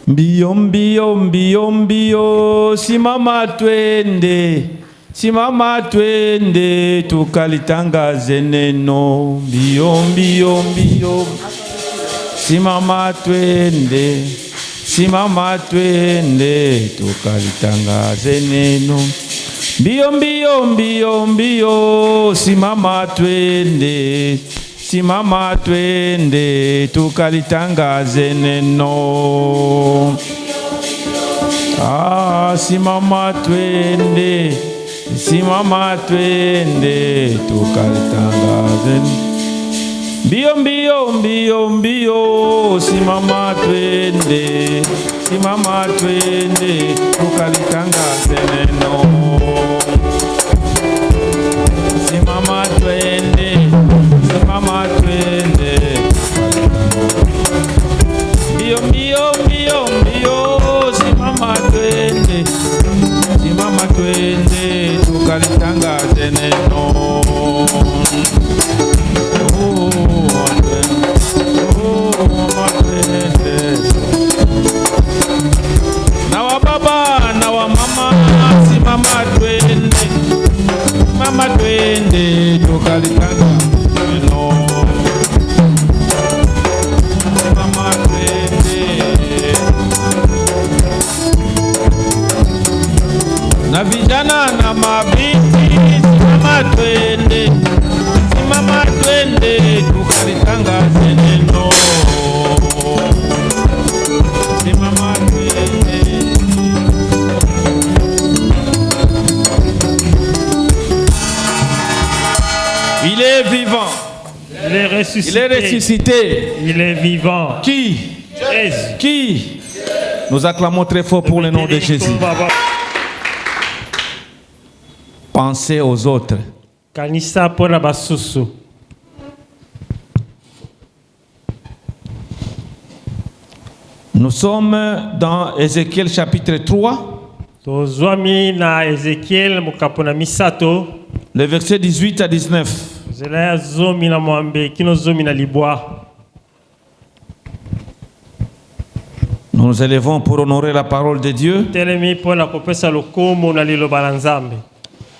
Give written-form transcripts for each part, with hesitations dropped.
Mbio mbio mbio mbio, simama twende tukalitangaze neno. Mbio mbio mbio, simama twende tukalitangaze neno. Mbio mbio mbio mbio, simama twende tukalitangaze neno. Simama twende tukalitangaze. Mbio mbio mbio mbio, simama twende tukalitangaze neno. Simama twende. Mbio mbio mbio mbio, simama twende tukalitangaze neno. Na wa baba na wa mama, simama twende tukalitangaze neno. Simama twende. Na vijana na mabinti, simama twende tukalitangaze neno. Simama twende. Il est vivant. Il est ressuscité. Il est ressuscité. Il est vivant. Qui? Jésus. Qui? Nous acclamons très fort pour le nom de Jésus. Pensez aux autres. Kanisa pona basusu. Nous sommes dans Ézéchiel chapitre 3. Tozwami na Ezekiel mukapona misato. Le verset 18 à 19. Zela zomi na mwambe kino zomi na libwa. Nous nous élevons pour honorer la parole de Dieu. Telemi pona kopesa lokomo na liloba la Nzambe.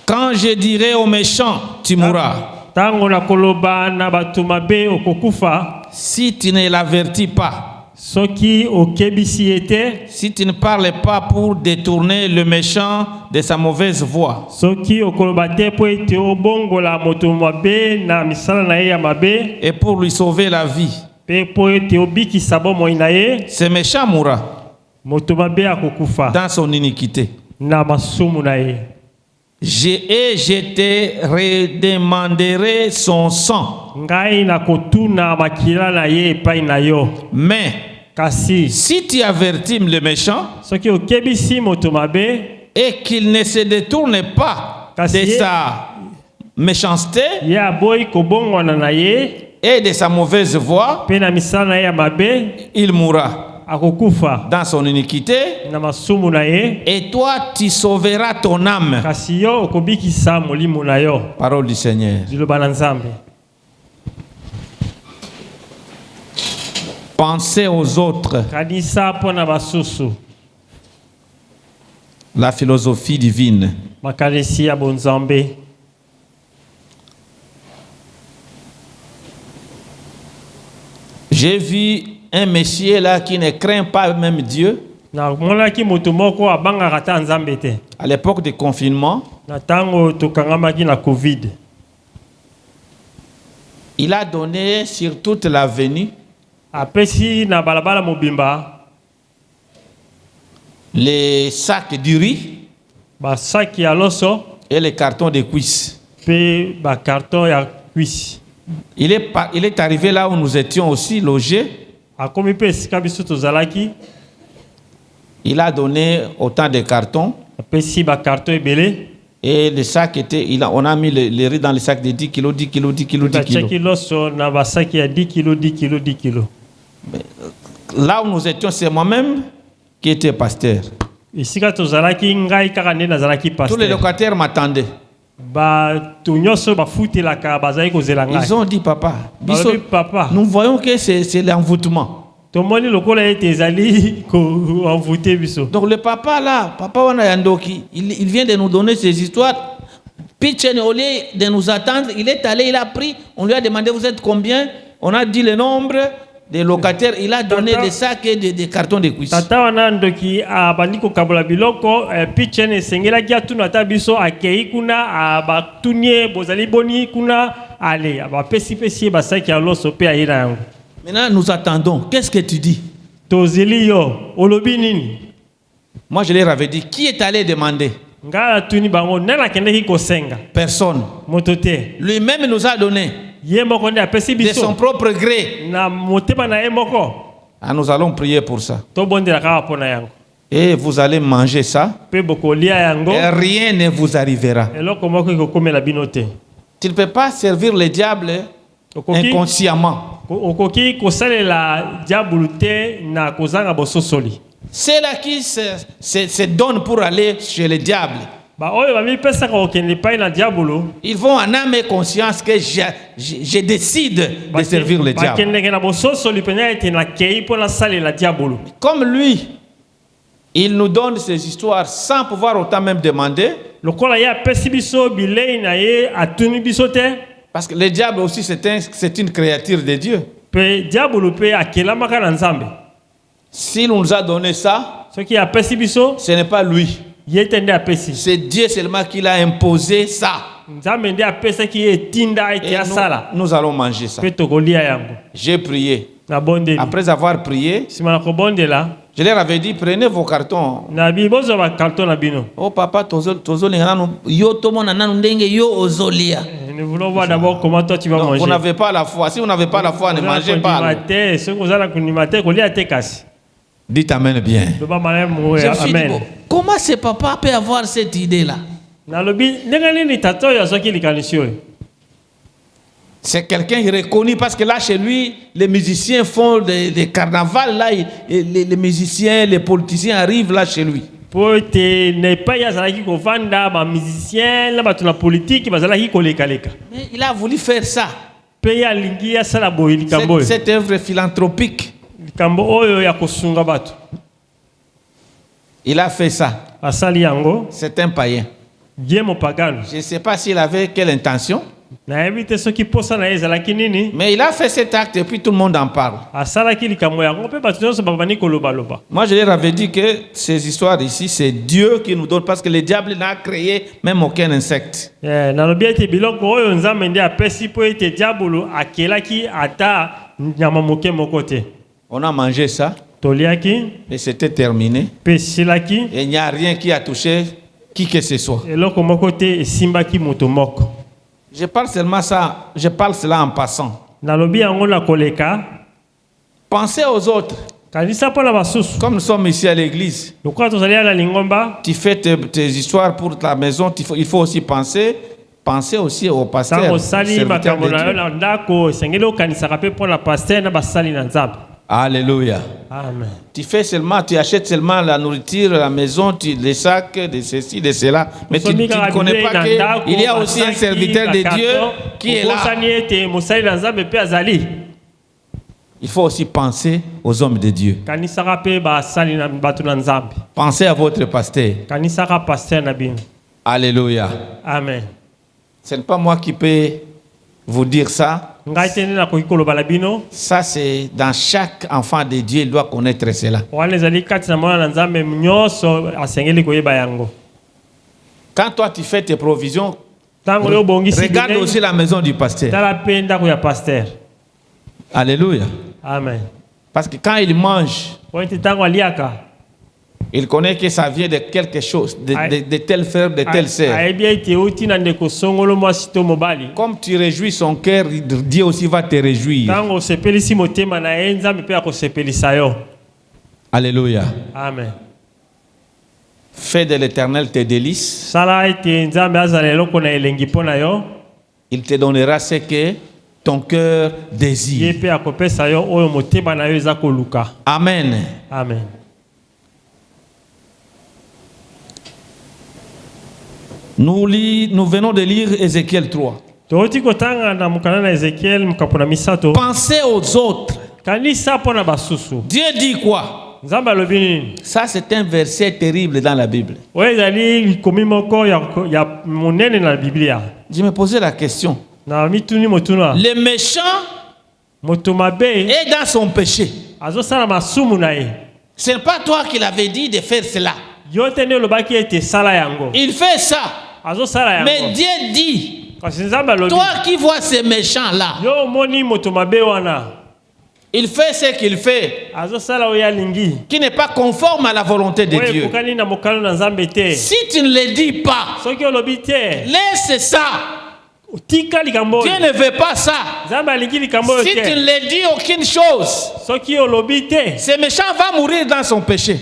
Quand je dirai aux méchants, tu mourras. Tango na koloba na batu mabe okokufa. Si tu ne l'avertis pas. Soki okebisi ete. Si tu ne parles pas pour détourner le méchant de sa mauvaise voie. Soki okoloba te po ete obongola moto mabe na misala na ye ya mabe. Et pour lui sauver la vie. Pe po ete obikisa bomoi na ye. Ce méchant mourra. Moto mabe akokufa. Dans son iniquité. Na masumu na ye. Je te redemanderai son sang. Ngai na kotuna makila na ye epai na yo. Mais kasi si tu avertis le méchant soki okebisi moto mabe et qu'il ne se détourne pas de sa méchanceté ya boy kobongwana na ye et de sa mauvaise voie, pe na misala na ye ya mabe, il mourra akokufa dans son iniquité, na masumu na ye, et toi tu sauveras ton âme. Kasi yo okobikisa molimo na yo. Parole du Seigneur. Liloba la Nzambe. Pensez aux autres. Kanisa pona basusu. La philosophie divine. Makalesi ya bonzambe. J'ai vu un monsieur là qui ne craint pas même Dieu. Na monaki moto moko abanga kata Nzambe te. À l'époque du confinement, na tango tokangamaki na Covid. Il a donné sur toute l'avenue apesi na balabala mobimba les sacs du riz, ba sac ya loso et les cartons de cuisses. Pe ba carton ya cuisse. Il est arrivé là où nous étions aussi logés. Akomi pe sika biso tozalaki. Il a donné autant de cartons. Apesi ba carton ebele. Et les sacs étaient, on a mis les riz dans les sacs de 10 kilos, 10 kilos, 10 kilos, 10 kilos. 10 kilos na ba sac ya 10 kilos, 10 kilos, 10 kilos. Là où nous étions, c'est moi-même qui était pasteur. Ici, tozalaki ngai kaka nde nazalaki pasteur. Tous les locataires m'attendaient. Ba tunyoso ba futelaka bazali kozela ngai. Ils ont dit papa, papa, nous voyons que c'est l'envoûtement. tomoni lokola ete ezali ko envoûter biso. Donc le papa là, papa wana yandoki, il vient de nous donner ces histoires. Pitchen, au lieu de nous attendre, il est allé, il a pris, on lui a demandé vous êtes combien, on a dit le nombre des locataires, il a donné des sacs et des cartons de cuisine. Tata wana ndoki abandiko kabola biloko Pitchen esengela kia tuna tabiso akei kuna abatunie bozali boni kuna ale abapesi pesi basaki ya loso pe ayina yango. Maintenant nous attendons. Qu'est-ce que tu dis? Tozeli yo olobi nini? Moi je leur avais dit qui est allé demander? Ngala tuni bango nana kendeki kosenga. Personne. Motote. Lui-même nous a donné. Yemoko nde apesi biso. De son propre gré. Na motema na yemoko. Ah, nous allons prier pour ça. To bondela kaka pona yango. Et vous allez manger ça. Pe bokolia yango. Et rien ne vous arrivera. Eloko moko ekokomela binote. Tu ne peux pas servir le diable inconsciemment. Okoki kosalela diabulu te na kozanga bososoli. C'est là qui se donne pour aller chez le diable. Ils vont en âme et conscience que je décide de servir le diable. Comme lui, il nous donne ces histoires sans pouvoir autant même demander. Parce que le diable aussi, c'est une créature de Dieu. S'il nous a donné ça, ce n'est pas lui. C'est Dieu seulement qui l'a imposé ça. Et nous allons manger ça. J'ai prié. Après avoir prié, je leur avais dit, prenez vos cartons. Oh papa, nous voulons voir d'abord comment toi tu vas manger. Vous n'avez pas la foi. Si vous n'avez pas la foi, ne mangez pas. Dites amen bien. Je me suis dit, bon, comment ce papa peut avoir cette idée-là? C'est quelqu'un reconnu parce que là, chez lui, les musiciens font des carnavals. Là, les musiciens, les politiciens arrivent là chez lui. Mais il a voulu faire ça. Cette œuvre philanthropique. Il a fait ça. C'est un païen. Je ne sais pas s'il avait quelle intention. Mais il a fait cet acte et puis tout le monde en parle. Moi, je leur avais dit que ces histoires ici, c'est Dieu qui nous donne parce que le diable n'a créé même aucun insecte. On a mangé ça et c'était terminé. Et il n'y a rien qui a touché qui que ce soit. Je parle seulement ça, je parle cela en passant. Pensez aux autres. Comme nous sommes ici à l'église, tu fais tes histoires pour ta maison, il faut aussi penser aussi au pasteur, serviteur de Dieu. Alléluia. Amen. Tu achètes seulement la nourriture, la maison, les sacs, de ceci, de cela. Mais tu ne connais pas qu'il y a aussi un serviteur de Dieu qui est là. Il faut aussi penser aux hommes de Dieu. Pensez à votre pasteur. Alléluia. Amen. Ce n'est pas moi qui peux vous dire ça. Ça, c'est dans chaque enfant de Dieu, il doit connaître cela. Quand toi tu fais tes provisions, regarde aussi la maison du pasteur. Alléluia. Amen. Parce que quand il mange, il connaît que ça vient de quelque chose, de tel frère, de telle sœur. Comme tu réjouis son cœur, Dieu aussi va te réjouir. Alléluia. Amen. Fais de l'Éternel tes délices. Il te donnera ce que ton cœur désire. Amen. Amen. Nous venons de lire Ézéchiel 3. Pensez aux autres. Dieu dit quoi? Ça, c'est un verset terrible dans la Bible. Je me posais la question. Le méchant est dans son péché. Ce n'est pas toi qui l'avais dit de faire cela. Il fait ça. Mais Dieu dit, toi qui vois ces méchants-là, il fait ce qu'il fait, qui n'est pas conforme à la volonté de Dieu. Si tu ne le dis pas, laisse ça. Dieu ne veut pas ça. Si tu ne le dis aucune chose, ce méchant va mourir dans son péché.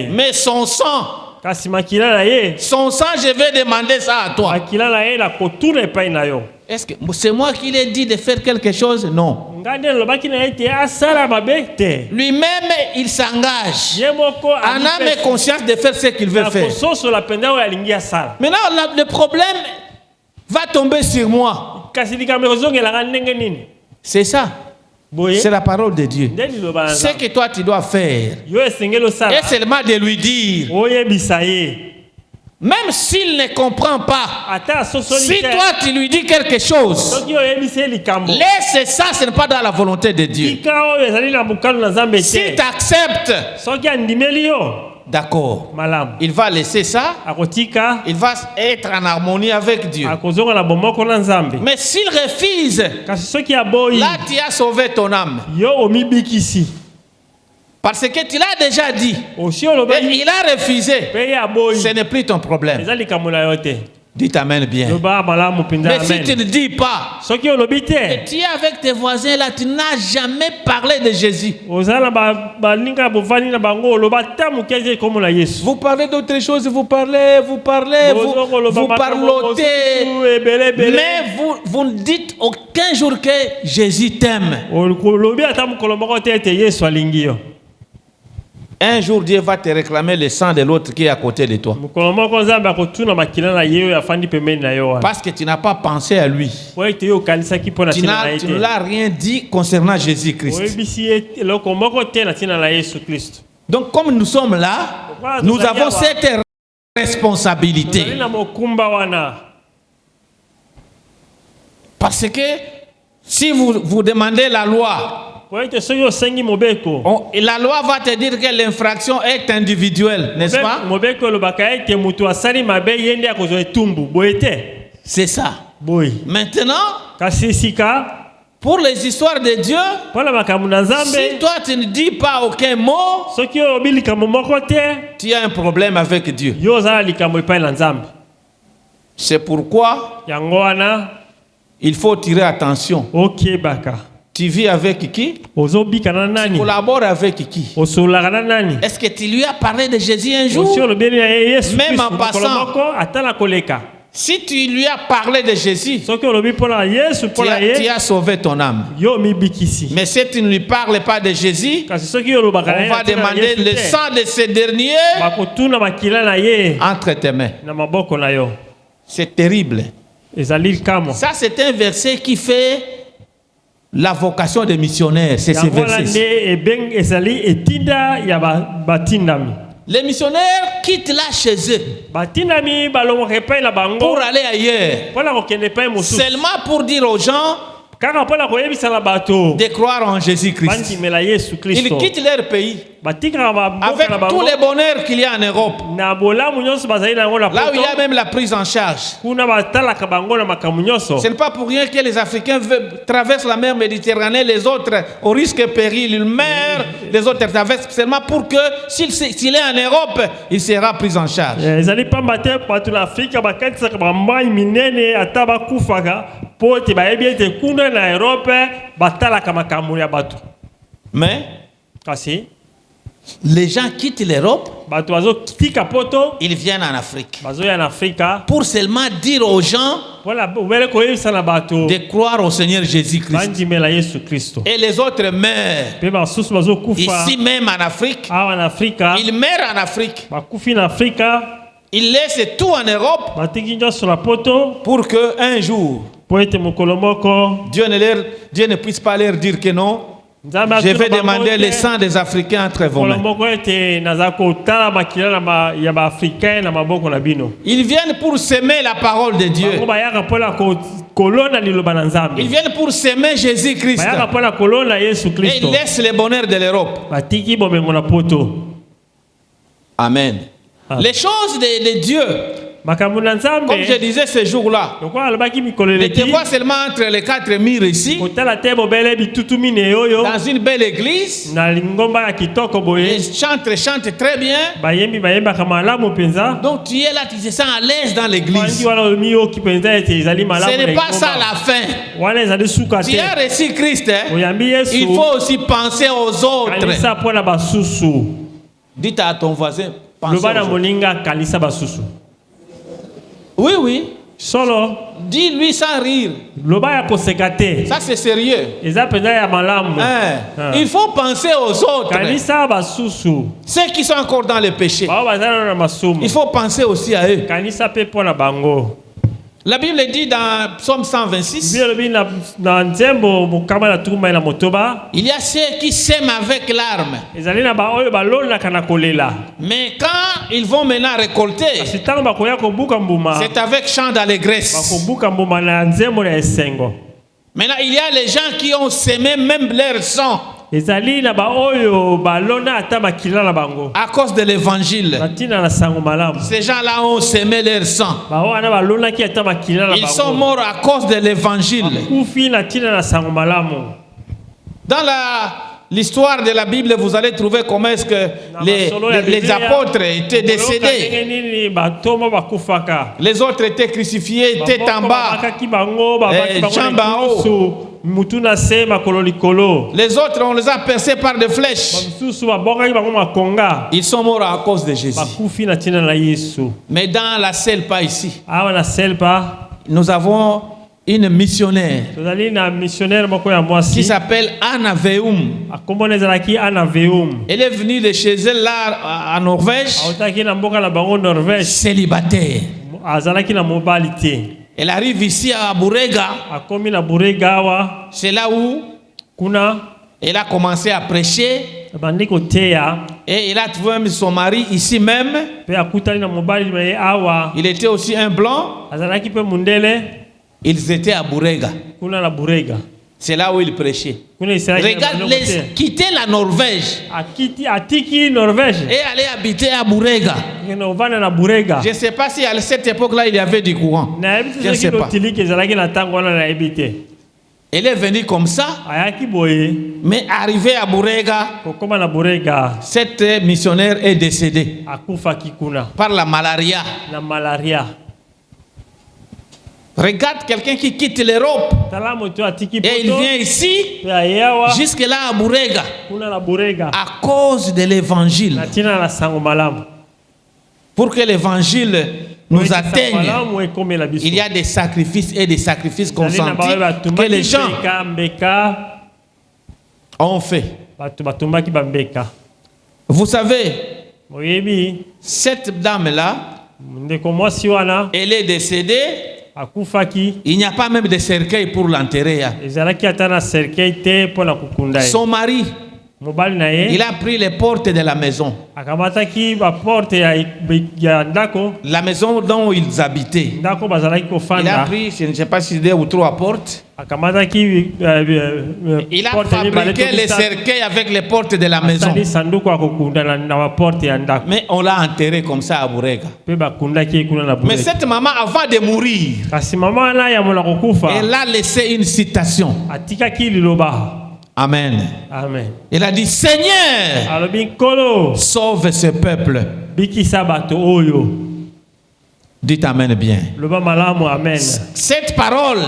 Mais son sang, je vais demander ça à toi. Est-ce que c'est moi qui l'ai dit de faire quelque chose? Non. Lui-même, il s'engage en âme et conscience de faire ce qu'il veut faire. Maintenant, le problème va tomber sur moi. C'est ça. C'est la parole de Dieu. Ce que toi tu dois faire, et seulement de lui dire. Même s'il ne comprend pas, si toi tu lui dis quelque chose, laisse ça, ce n'est pas dans la volonté de Dieu. Si tu acceptes, d'accord, il va laisser ça, il va être en harmonie avec Dieu. Mais s'il refuse, là tu as sauvé ton âme. Parce que tu l'as déjà dit, et il a refusé, ce n'est plus ton problème. Dites amen bien. Mais si tu ne dis pas, et tu es avec tes voisins là, tu n'as jamais parlé de Jésus. Vous parlez d'autres choses, vous parlez, vous parlotez, mais vous ne dites aucun jour que Jésus t'aime. Un jour, Dieu va te réclamer le sang de l'autre qui est à côté de toi. Parce que tu n'as pas pensé à lui. Tu ne l'as rien dit concernant Jésus-Christ. Donc, comme nous sommes là, nous avons cette responsabilité. Parce que si vous demandez la loi, la loi va te dire que l'infraction est individuelle, n'est-ce pas? C'est ça. Maintenant, pour les histoires de Dieu, si toi tu ne dis pas aucun mot, tu as un problème avec Dieu. C'est pourquoi il faut tirer attention. Tu vis avec qui? Tu collabores avec qui? Est-ce que tu lui as parlé de Jésus un jour? Même en passant, si tu lui as parlé de Jésus, tu as sauvé ton âme. Mais si tu ne lui parles pas de Jésus, on va demander le sang de ce dernier entre tes mains. C'est terrible. Ça, c'est un verset qui fait la vocation des missionnaires. C'est ce verset. Les missionnaires quittent là chez eux pour aller ailleurs, seulement pour dire aux gens de croire en Jésus-Christ. Ils quittent leur pays avec tous les bonheurs qu'il y a en Europe, là où il y a même la prise en charge. Ce n'est pas pour rien que les Africains traversent la mer Méditerranée, les autres au risque et péril, ils meurent, les autres traversent seulement pour que s'il est en Europe, il sera pris en charge. Mais les gens quittent l'Europe, ils viennent en Afrique pour seulement dire aux gens de croire au Seigneur Jésus-Christ. Et les autres meurent ici même en Afrique. Ils meurent en Afrique. Ils laissent tout en Europe pour qu'un jour Dieu ne puisse pas leur dire que non. Je vais demander le sang des Africains entre vos mains. Ils viennent pour s'aimer la parole de Dieu. Ils viennent pour s'aimer Jésus-Christ. Et ils laissent le bonheur de l'Europe. Amen. Les choses de Dieu, comme je disais ce jour-là, n'étaient pas seulement entre les quatre murs ici, dans une belle église. Ils chantent très bien. Donc tu es là, tu te sens à l'aise dans l'église. Ce n'est pas ça la fin. Tu as reçu Christ, il faut aussi penser aux autres. Dites à ton voisin, pensez aux autres. Oui, oui. Solo. Dis-lui sans rire. Ça c'est sérieux. Il faut penser aux autres. Ceux qui sont encore dans le péché. Il faut penser aussi à eux. La Bible dit dans Psaume 126, il y a ceux qui s'aiment avec larmes. Mais quand ils vont maintenant récolter, c'est avec chant d'allégresse. Maintenant, il y a les gens qui ont sémé même leur sang à cause de l'évangile. Ces gens-là ont sémé leur sang. Ils sont morts à cause de l'évangile. Dans l'histoire de la Bible, vous allez trouver comment est-ce que les apôtres étaient décédés. Les autres étaient crucifiés, tête en bas, jambes en haut. Les autres, on les a percés par des flèches. Ils sont morts à cause de Jésus. Mais dans la Selpa ici, nous avons une missionnaire qui s'appelle Anna Veum. Elle est venue de chez elle là en Norvège, célibataire. Elle arrive ici à Burega. C'est là où elle a commencé à prêcher. Et elle a trouvé même son mari ici même. Il était aussi un blanc. Ils étaient à Burega. C'est là où il prêchait. Regarde, quitter la Norvège et aller habiter à Burega. Je ne sais pas si à cette époque-là il y avait du courant. Je ne sais pas. Elle est venue comme ça, mais arrivée à Burega, cette missionnaire est décédée par la malaria. Regarde quelqu'un qui quitte l'Europe et il vient ici, jusque là à Burega, à cause de l'évangile. Pour que l'évangile nous atteigne, il y a des sacrifices et des sacrifices consentis que les gens ont fait. Vous savez, cette dame-là, elle est décédée. Il n'y a pas même de cercueil pour l'enterrer. Son mari, il a pris les portes de la maison. La maison dont ils habitaient. Il a pris, je ne sais pas si 2 ou 3 portes. Il a fabriqué les cercueils avec les portes de la maison. Mais on l'a enterré comme ça à Burega. Mais cette maman, avant de mourir, elle a laissé une citation. Amen. Il a dit, Seigneur, sauve ce peuple. Dites Amen bien. Cette parole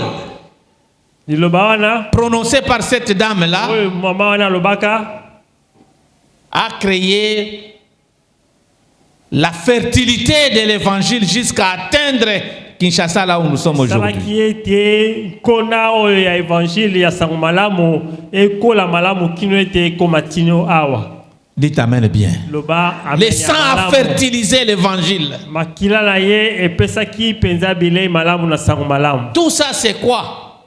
prononcée par cette dame-là a créé la fertilité de l'évangile jusqu'à atteindre Kinshasa, là où nous sommes aujourd'hui. Dites amen bien. Les sangs a fertilisé l'évangile. Tout ça c'est quoi?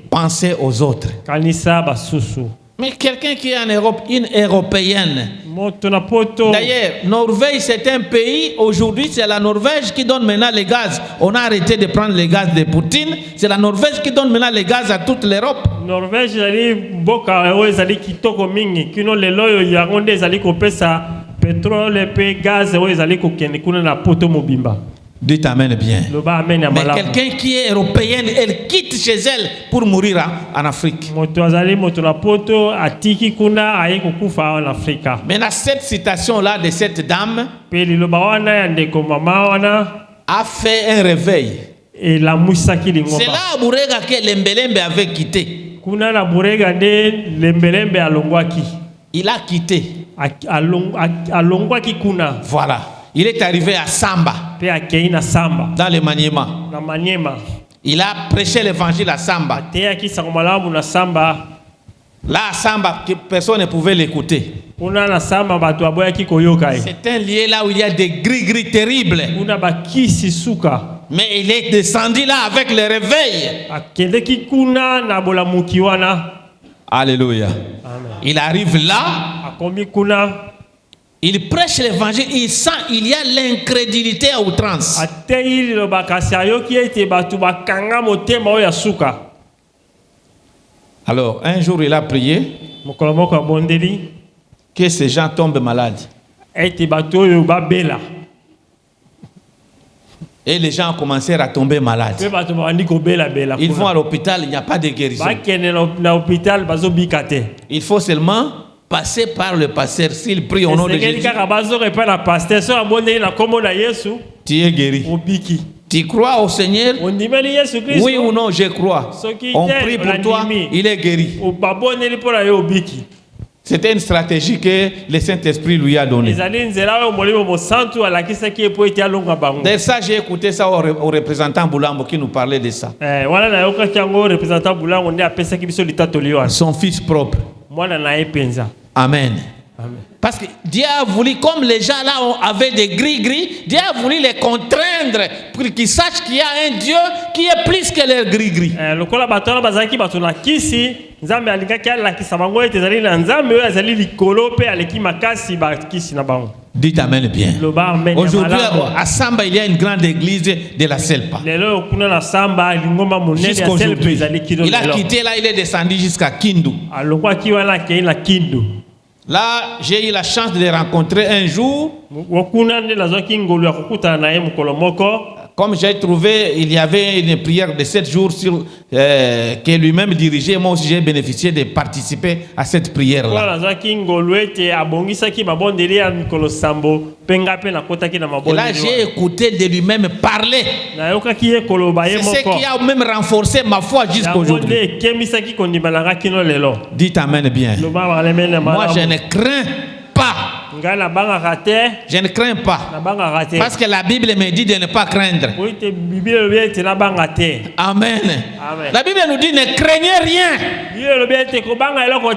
Penser aux autres. Mais quelqu'un qui est en Europe, une européenne. D'ailleurs, Norvège c'est un pays, aujourd'hui c'est la Norvège qui donne maintenant les gaz. On a arrêté de prendre les gaz de Poutine. C'est la Norvège qui donne maintenant les gaz à toute l'Europe. Norvège zali boka ezali kitoko mingi kino lelo yango ezali kopesa pétrole pe gaz ezali kokende kuna na poto mobimba. Dites amen bien. Mais quelqu'un qui est européenne, elle quitte chez elle pour mourir en Afrique. Maintenant, cette citation-là de cette dame a fait un réveil. C'est là Burega que Lembelembe avait quitté. Il a quitté. Voilà. Il est arrivé à Samba, dans le Maniema. Il a prêché l'évangile à Samba. Là, à Samba, personne ne pouvait l'écouter. C'est un lieu là où il y a des gris-gris terribles. Mais il est descendu là avec le réveil. Alléluia. Il arrive là. Il prêche l'évangile, il sent il y a l'incrédulité à outrance. Alors, un jour, il a prié que ces gens tombent malades. Et les gens ont commencé à tomber malades. Ils vont à l'hôpital, il n'y a pas de guérison. Il faut seulement passer par le pasteur. S'il prie au nom de Jésus, tu es guéri. Tu crois au Seigneur? Oui ou non, je crois. On prie pour toi, il est guéri. C'était une stratégie que le Saint-Esprit lui a donnée. D'ailleurs, ça, j'ai écouté ça au représentant Boulambo qui nous parlait de ça. Son fils propre. Amen. Parce que Dieu a voulu, comme les gens là avaient des gris-gris, Dieu a voulu les contraindre pour qu'ils sachent qu'il y a un Dieu qui est plus que les gris-gris. Dites amen bien. Aujourd'hui, à Samba, il y a une grande église de la Selpa. Jusqu'aujourd'hui. Il a quitté là, il est descendu jusqu'à Kindu. Là, j'ai eu la chance de les rencontrer un jour. Comme j'ai trouvé, il y avait une prière de 7 jours que lui-même dirigeait. Moi aussi, j'ai bénéficié de participer à cette prière-là. Et là, j'ai écouté de lui-même parler. C'est ce qui a même renforcé ma foi jusqu'aujourd'hui. Dites amen bien. Moi, je ne crains pas. Je ne crains pas. Parce que la Bible me dit de ne pas craindre. Amen. La Bible nous dit ne craignez rien.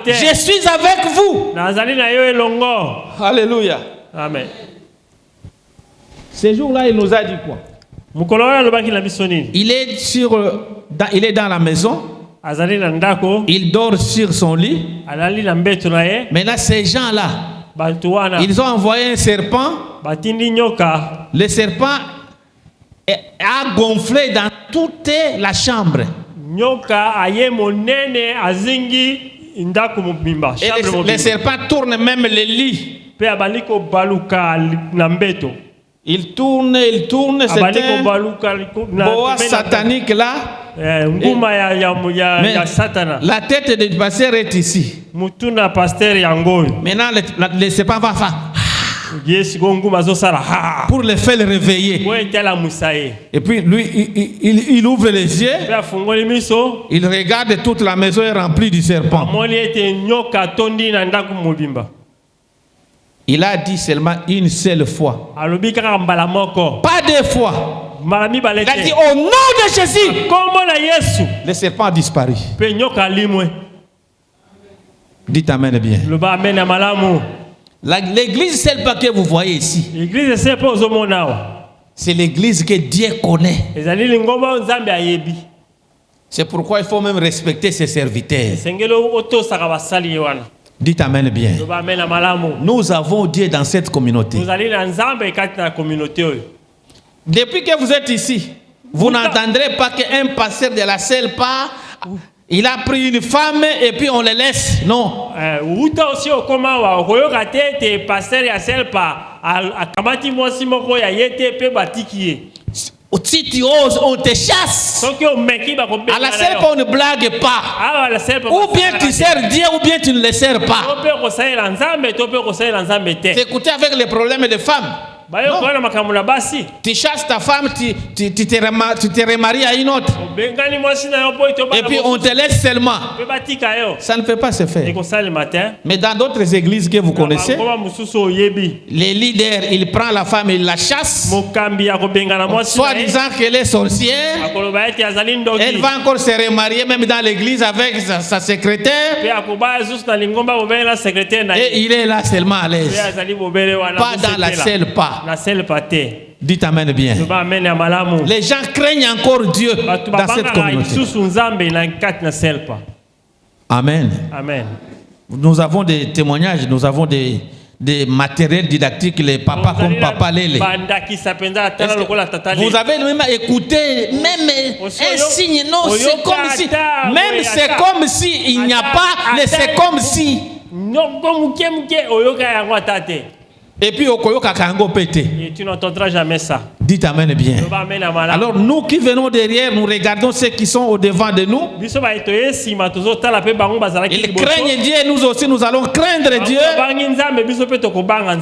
Je suis avec vous. Alléluia. Amen. Ce jour-là, il nous a dit quoi? Il est dans la maison. Il dort sur son lit. Maintenant, ces gens-là, ils ont envoyé un serpent. Le serpent a gonflé dans toute la chambre. Et le serpent tourne même le lit. Il tourne, c'était un boa satanique là. Mais la tête du pasteur est ici. Maintenant, le serpent va faire pour le faire le réveiller. Et puis lui, il ouvre les yeux. Il regarde, toute la maison est remplie du serpent. Il a dit seulement une seule fois. Pas 2 fois. Il a dit au nom de Jésus. Le serpent a disparu. Dites amen bien. L'église Selpa que vous voyez ici, c'est l'église que Dieu connaît. C'est pourquoi il faut même respecter ses serviteurs. Dites amen bien. Nous avons Dieu dans cette communauté. Depuis que vous êtes ici, vous n'entendrez pas qu'un pasteur de la Selpa, il a pris une femme et puis on le laisse. Non. Si tu oses, on te chasse. À la Selpa, on ne blague pas. Ou bien tu sers Dieu, ou bien tu ne le sers pas. C'est écouter avec les problèmes des femmes. Non. Tu chasses ta femme, tu te remaries à une autre. Et puis on te laisse seulement. Ça ne peut pas se faire. Mais dans d'autres églises que vous connaissez, les leaders, ils prennent la femme et ils la chassent. Soit disant qu'elle est sorcière. Elle va encore se remarier même dans l'église avec sa secrétaire. Et il est là seulement à l'aise. Pas dans la Selpa. Dites amen bien. Les gens craignent encore Dieu dans cette communauté. Amen. Amen. Nous avons des témoignages, nous avons des matériels didactiques, les papas comme Papa Lele. Vous avez même écouté, même un signe, non, c'est comme si, même c'est comme si il n'y a pas, mais c'est comme si. Et puis au koyoka kango pété. Et tu n'entendras jamais ça. Dites amen bien. Alors nous qui venons derrière, nous regardons ceux qui sont au devant de nous. Ils craignent Dieu, nous aussi nous allons craindre Dieu.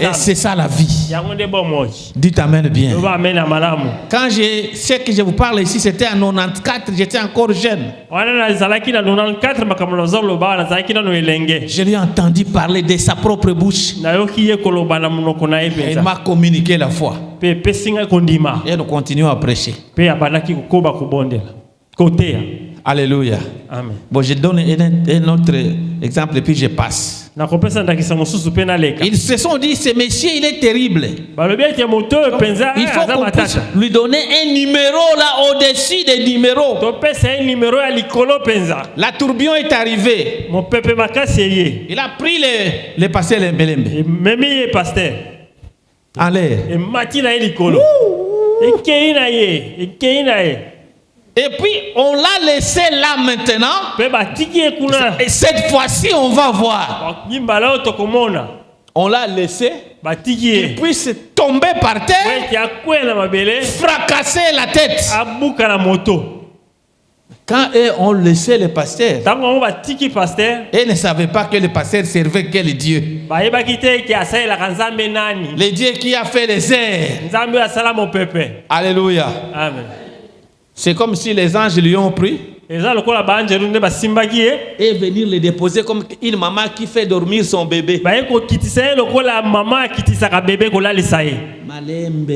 Et c'est ça la vie. Dites amen bien. Quand ce que je vous parle ici, c'était en 94, j'étais encore jeune. Je lui ai entendu parler de sa propre bouche. Il m'a communiqué la foi. Et nous continuons à prêcher. Alléluia. Amen. Bon, je donne un autre exemple et puis je passe. Ils se sont dit, ce monsieur, il est terrible. Il faut qu'on puisse lui donner un numéro là au-dessus des numéros. La tourbillon est arrivée. Il a pris le pasteur Lembelembe en l'air. Et puis on l'a laissé là maintenant. Et cette fois-ci on va voir. On l'a laissé. Il puisse tomber par terre. Fracasser la tête. Quand eux ont laissé le pasteur, ils ne savaient pas que le pasteur servait quel Dieu. Le Dieu qui a fait les airs. Alléluia. Amen. C'est comme si les anges lui ont pris et venir le déposer comme une maman qui fait dormir son bébé. Malembe.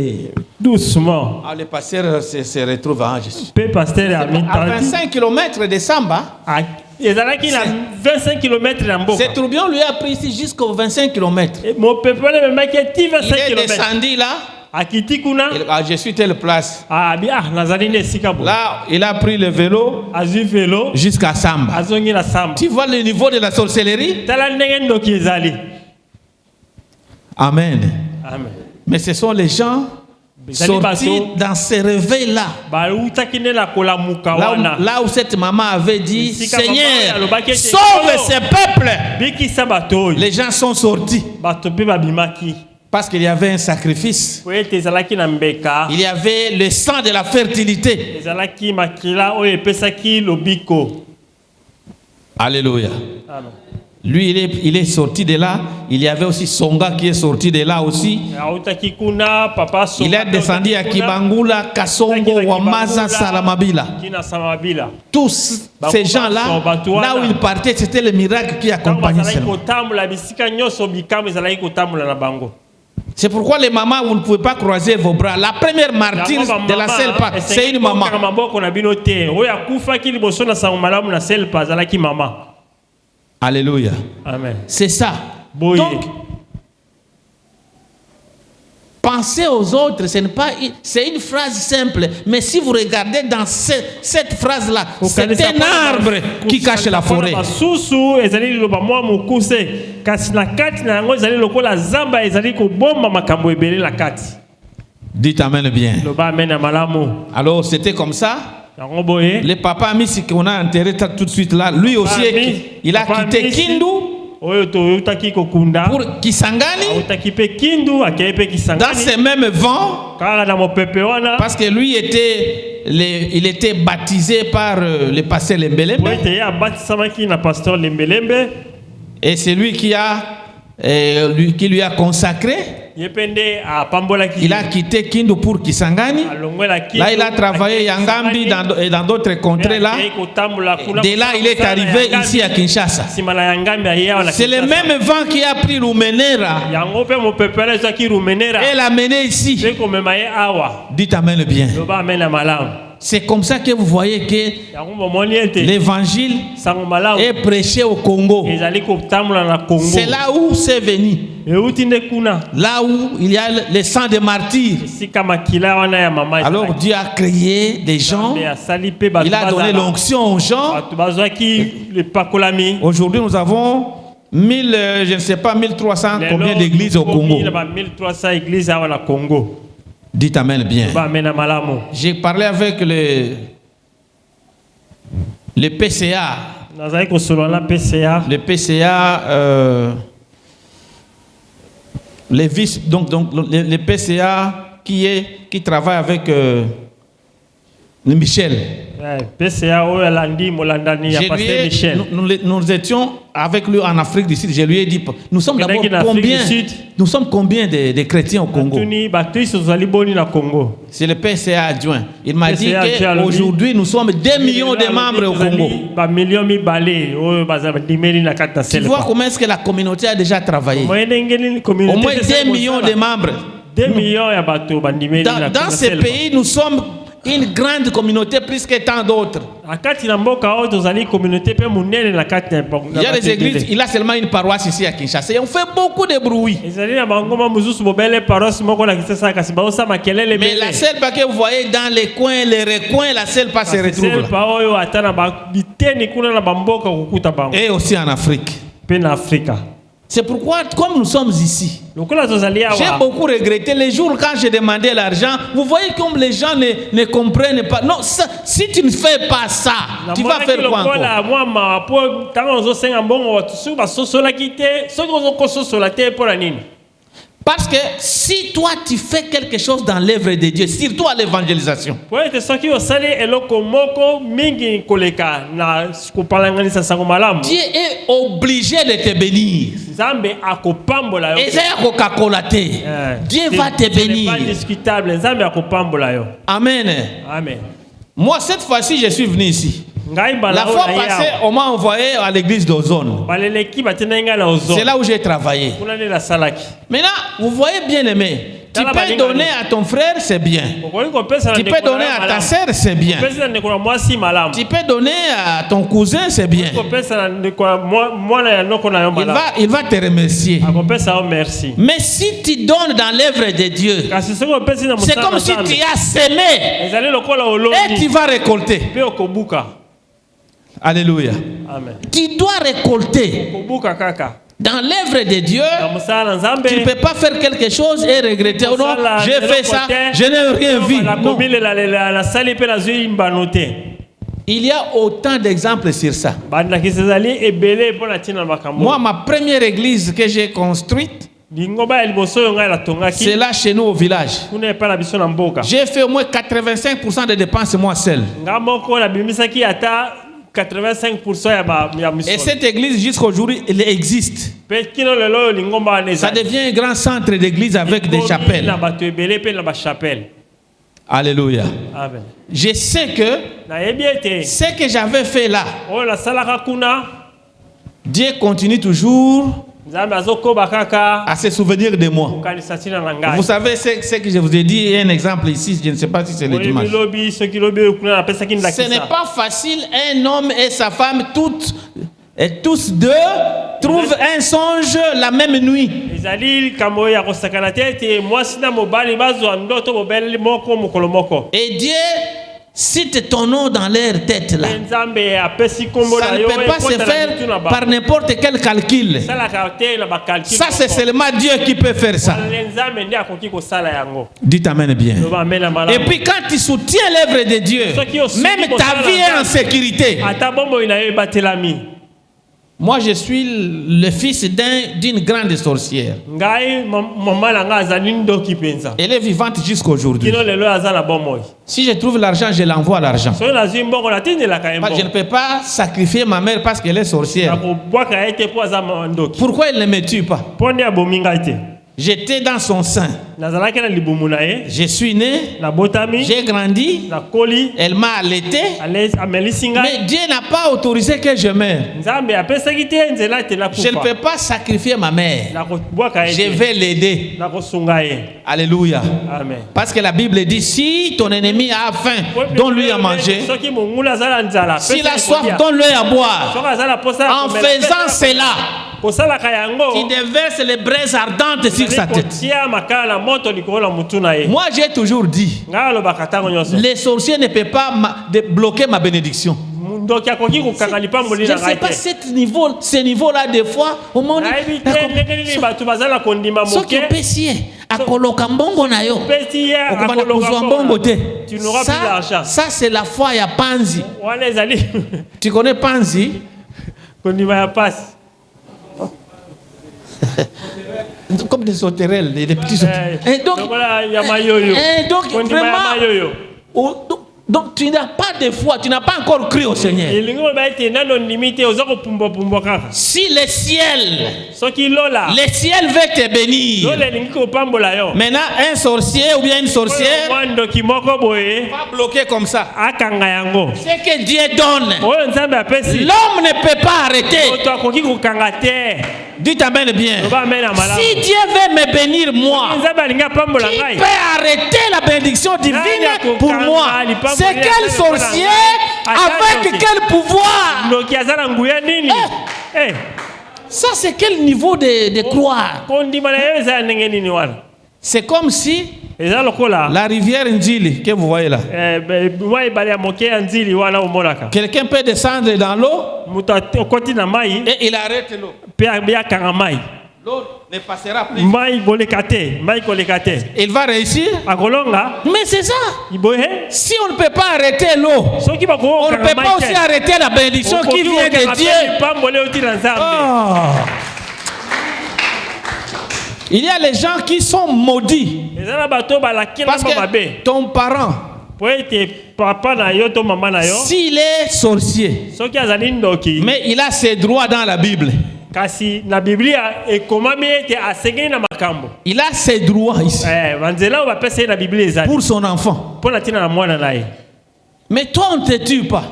Doucement. Le pasteur se retrouve à Jésus. À 25 km de Samba. Ce tourbillon lui a pris ici jusqu'aux 25 km. Il est descendu là. Je suis telle place. Là, il a pris le vélo jusqu'à Samba. Tu vois le niveau de la sorcellerie? Amen. Amen. Mais ce sont les gens sortis dans ce réveil-là. Là où cette maman avait dit, Seigneur, sauve ce peuple. Les gens sont sortis. Parce qu'il y avait un sacrifice. Il y avait le sang de la fertilité. Alléluia. Amen. Lui, il est sorti de là. Il y avait aussi Songa qui est sorti de là aussi. Il est descendu à Kibangula, Kasongo, Wamaza, Salamabila. Tous ces gens-là, là où ils partaient, c'était le miracle qui accompagnait cela. C'est pourquoi les mamans, vous ne pouvez pas croiser vos bras. La première martyre de la Selpa, c'est une maman. Alléluia. Amen. C'est ça. Donc, penser aux autres, c'est une phrase simple. Mais si vous regardez dans cette phrase-là, c'est un arbre qui cache la forêt. Dites amen bien. Alors c'était comme ça. Le papa Misi qu'on a enterré tout de suite là, lui aussi, il a quitté Kindu pour Kisangani. Dans ces mêmes vents, parce que lui il était baptisé par le pasteur Lembelembe. Et c'est lui qui lui a consacré. Il a quitté Kindu pour Kisangani. Là, il a travaillé Yangambi et dans d'autres contrées là. De là, il est arrivé ici à Kinshasa. C'est le même vent qui a pris Rumenera et l'a mené ici. Dites amen bien. C'est comme ça que vous voyez que l'évangile est prêché au Congo. C'est là où c'est venu. Là où il y a le sang des martyrs. Alors Dieu a créé des gens. Il a donné l'onction aux gens. Aujourd'hui nous avons 1000, je ne sais pas, 1300 combien d'églises au Congo. 1300 églises au Congo. Dites amen bien. J'ai parlé avec le PCA. Le PCA, les vice, donc le PCA qui travaille avec le Michel. Nous étions avec lui en Afrique du Sud. Je lui ai dit, nous sommes d'abord combien de chrétiens au Congo? C'est le PCA adjoint. Il m'a dit qu'aujourd'hui nous sommes 2 millions de membres au Congo. Tu vois comment est-ce que la communauté a déjà travaillé? Au moins 2 millions de membres. Dans ces pays, nous sommes une grande communauté plus que tant d'autres. Il y a des églises, il a seulement une paroisse ici à Kinshasa et on fait beaucoup de bruit. Mais la seule que vous voyez dans les coins, les recoins, la seule pas se retrouve là. Et aussi en Afrique. C'est pourquoi, comme nous sommes ici, j'ai beaucoup regretté les jours quand j'ai demandé l'argent. Vous voyez comme les gens ne comprennent pas. Non, ça, si tu ne fais pas ça, tu vas faire quoi encore? Parce que si toi tu fais quelque chose dans l'œuvre de Dieu, surtout à l'évangélisation, Dieu est obligé de te bénir. Dieu va te bénir. Amen. Amen. Moi, cette fois-ci, je suis venu ici. La fois passée, on m'a envoyé à l'église d'Ozone. C'est là où j'ai travaillé. Maintenant, vous voyez bien aimé. Tu peux donner à ton frère, c'est bien. Tu peux donner à ta sœur, c'est bien. Tu peux donner à ton cousin, c'est bien. Il va te remercier. Mais si tu donnes dans l'œuvre de Dieu, c'est comme si tu as semé et tu vas récolter. Alléluia. Amen. Tu dois récolter. Dans l'œuvre de Dieu, tu ne peux pas faire quelque chose et regretter. Oh non, j'ai fait ça, je n'ai rien vu. Non. Il y a autant d'exemples sur ça. Moi, ma première église que j'ai construite, c'est là chez nous au village. J'ai fait au moins 85% des dépenses moi seul. 85%. Et cette église jusqu'à aujourd'hui, elle existe. Ça devient un grand centre d'église avec des chapelles. Alléluia. Amen. Je sais que ce que j'avais fait là, Dieu continue toujours à se souvenir de moi. Vous savez ce que je vous ai dit, un exemple ici, je ne sais pas si c'est le dimanche. Ce n'est pas facile, un homme et sa femme, tous deux, trouvent un songe la même nuit. Et Dieu cite ton nom dans leur tête là. Ça ne peut pas se faire par n'importe quel calcul. Ça, c'est seulement Dieu qui peut faire ça. Dites amen bien. Et puis quand tu soutiens l'œuvre de Dieu, même ta vie est en sécurité. Moi, je suis le fils d'une grande sorcière. Elle est vivante jusqu'à aujourd'hui. Si je trouve l'argent, je l'envoie l'argent. Je ne peux pas sacrifier ma mère parce qu'elle est sorcière. Pourquoi elle ne me tue pas? J'étais dans son sein. Je suis né. J'ai grandi. Elle m'a allaité. Mais Dieu n'a pas autorisé que je meure. Je ne peux pas sacrifier ma mère. Je vais l'aider. Alléluia. Parce que la Bible dit, si ton ennemi a faim, donne-lui à manger. S'il a soif, donne-lui à boire. En faisant cela, tu déverses les braises ardentes sur sa tête. Moi, j'ai toujours dit, les sorciers ne peuvent pas bloquer ma bénédiction. Je ne sais pas ce niveau-là, des fois, au monde. Ce qui est pécier, à Kolokambongo na yo. Ça, c'est la foi à Panzi. Tu connais Panzi? Comme des sauterelles, des petits sauterelles. Et donc vraiment, donc tu n'as pas de foi, tu n'as pas encore cru au Seigneur. Si le ciel veut te bénir, maintenant un sorcier ou bien une sorcière va bloquer comme ça. Ce que Dieu donne, l'homme ne peut pas arrêter. Dites amen bien. Si Dieu veut me bénir moi, qui peut arrêter la bénédiction divine pour moi? C'est quel sorcier? Avec quel pouvoir? Ça, c'est quel niveau de croire? C'est comme si la rivière Ndjili que vous voyez là, quelqu'un peut descendre dans l'eau et il arrête l'eau. L'eau ne passera plus. Il va réussir. Mais c'est ça. Si on ne peut pas arrêter l'eau, on ne peut pas aussi arrêter la bénédiction qui vient de Dieu. Oh. Il y a les gens qui sont maudits parce que ton parent, s'il est sorcier, mais il a ses droits dans la Bible. Il a ses droits ici pour son enfant. Mais toi, on ne te tue pas.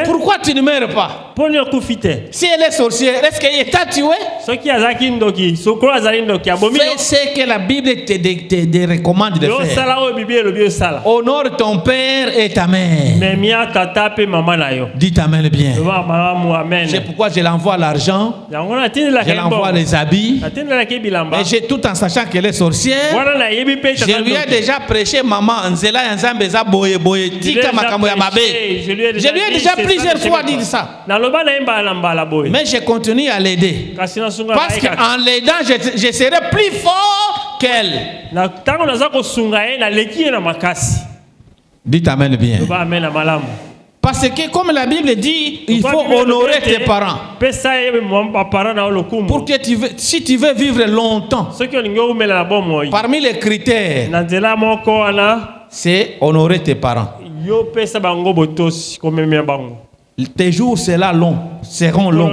Pourquoi tu ne meurs pas? Si elle est sorcière, est-ce qu'elle t'a tué? Fais ce que la Bible te recommande de faire. Honore ton père et ta mère. Dites amen bien. C'est pourquoi je l'envoie l'argent, je l'envoie les habits, et j'ai tout en sachant qu'elle est sorcière. Je lui ai déjà prêché maman Nzela Nzambeza Boye Boye Tika Makambo ya Mabe. Je lui ai déjà plusieurs fois dit ça. Mais je continue à l'aider. Parce qu'en l'aidant, je serai plus fort qu'elle. Dites amen bien. Parce que comme la Bible dit, il faut honorer tes parents. Pour que si tu veux vivre longtemps, parmi les critères, c'est honorer tes parents. Tes jours seront longs.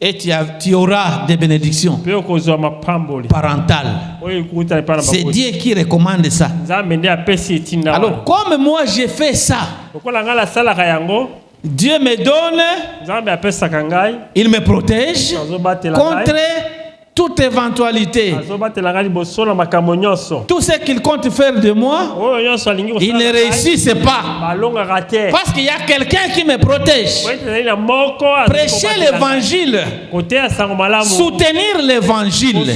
Et tu auras des bénédictions parentales. C'est Dieu qui recommande ça. Alors comme moi j'ai fait ça, Dieu me donne, il me protège contre toute éventualité, tout ce qu'il compte faire de moi, il ne réussisse pas. Parce qu'il y a quelqu'un qui me protège. Prêcher l'évangile, soutenir l'évangile.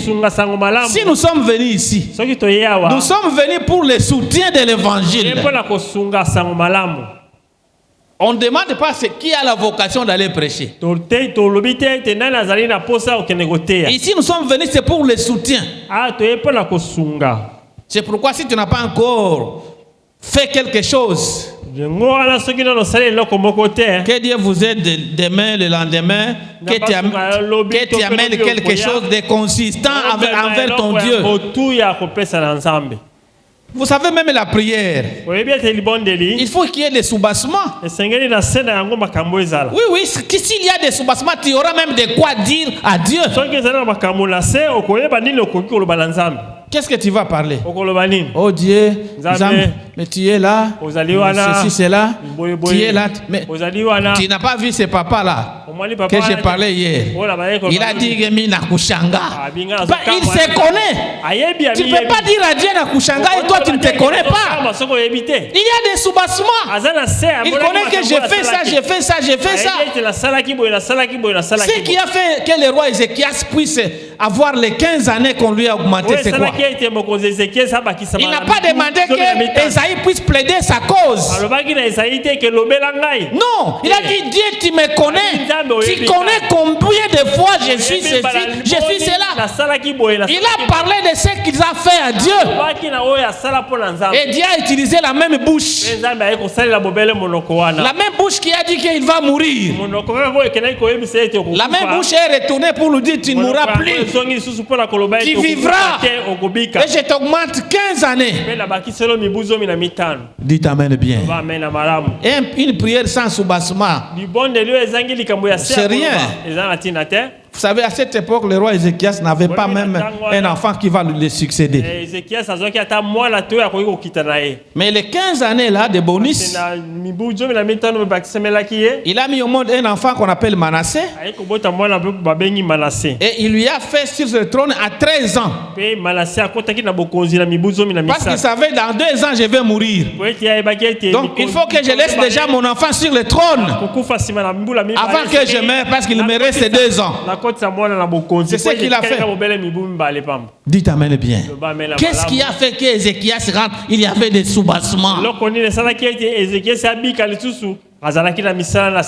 Si nous sommes venus ici, nous sommes venus pour le soutien de l'évangile. On ne demande pas qui a la vocation d'aller prêcher. Ici, nous sommes venus, c'est pour le soutien. C'est pourquoi si tu n'as pas encore fait quelque chose, que Dieu vous aide demain, le lendemain, que tu amènes quelque chose de consistant envers ton Dieu. Vous savez, même la prière, il faut qu'il y ait des soubassements. Oui, s'il y a des soubassements, tu auras même de quoi dire à Dieu. Qu'est-ce que tu vas parler? Oh Dieu, mais tu es là, ceci, c'est là, tu es là, mais tu n'as pas vu ce papa-là que j'ai parlé hier. Il a dit que Nakushanga. Il se connaît. Tu ne peux pas dire à Dieu Nakushanga et toi tu ne te connais pas. Il y a des soubassements. Il connaît que j'ai fait ça, j'ai fait ça, j'ai fait ça. Ce qui a fait que le roi Ézéchias puisse avoir les 15 années qu'on lui a augmenté, c'est quoi? Il n'a pas demandé que Esaïe puisse plaider sa cause. Non, il a dit Dieu, tu me connais. Tu connais combien de fois je suis ceci, je suis cela. Il a parlé de ce qu'il a fait à Dieu. Et Dieu a utilisé la même bouche. La même bouche qui a dit qu'il va mourir. La même bouche est retournée pour lui dire tu ne mourras plus. Tu vivras. Et je t'augmente 15 années. Dites amen bien. Une prière sans soubassement, c'est rien. Vous savez, à cette époque, le roi Ézéchias n'avait pas même un enfant qui va lui succéder. Mais les 15 années là de bonus, il a mis au monde un enfant qu'on appelle Manassé. Et il lui a fait sur le trône à 13 ans. Parce qu'il savait dans 2 ans je vais mourir. Donc il faut que je laisse déjà mon enfant sur le trône avant que je meure, parce qu'il me reste 2 ans. C'est ce qu'il a fait. Dites amen bien. Qu'est-ce qui a fait que Ézéchias rentre? Il y avait des soubassements.